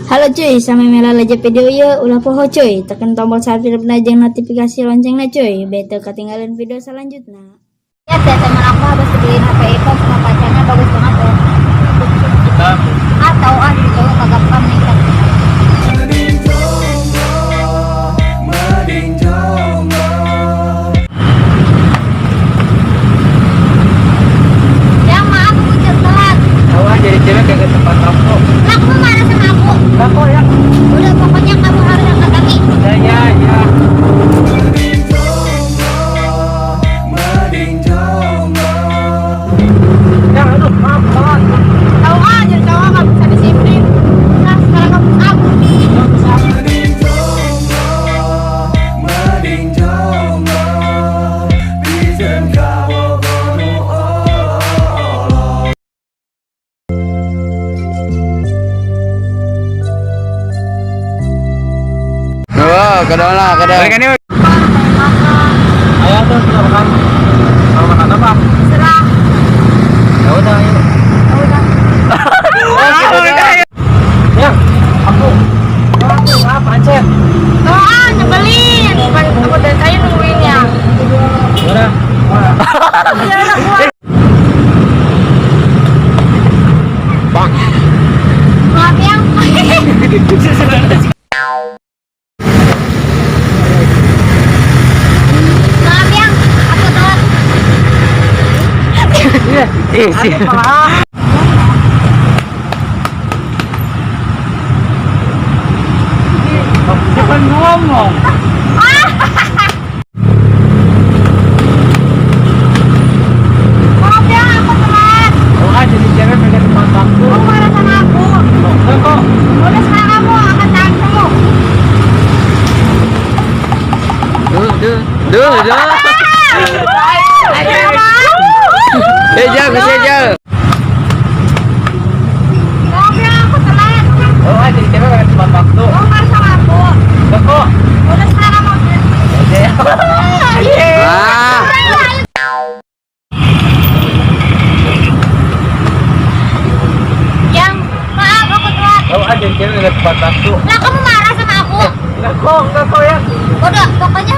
Halo cuy, sama Mela aja video ya, ulah poho cuy. Tekan tombol subscribe jeung notifikasi loncengnya cuy. Bete ketinggalan video selanjutnya. Ya teman aku habis beliin HP iPhone sama pacarnya bagus banget loh. Kita Tahu di cowok kagak paham nih kan. Ya maaf aku telat. tahu jadi cewek kayak tempat aku. Lah kamu marah sama aku. Lah kok ya? Udah pokoknya kamu harus angkat kaki. Ya. Ya, aduh, maaf, telat. Tahu aja cowok nggak bisa disiplin. Nah sekarang kamu aku. Oh, kedona. Balikan yuk. Ayo tuh, kita makan. Mau makan apa? Serah. Ya udah, ayo. Ya, aku. Apa aja? Doa nyebelin. Aku dari saya nungguin ya. Udah. Maaf ya. Maaf ya. Aku telat. Jangan ngomong. Maaf ya. Aku telat. Oh, jadi cewek pengen tempat aku. Kamu marah sama aku. Enggak kok. Udah sekarang kamu angkat tangan kamu. Duh. Ayo mau. Jauh. Maaf ya. Aku telat. Oh, jadi cewek pengen tempat aku. Kamu marah sama aku. Enggak kok. Udah sekarang kamu. Ah. Yang maaf aku telat. Oh, jadi cewek pengen tempat aku. Lah kamu marah sama aku. Enggak kok ya. Udah pokoknya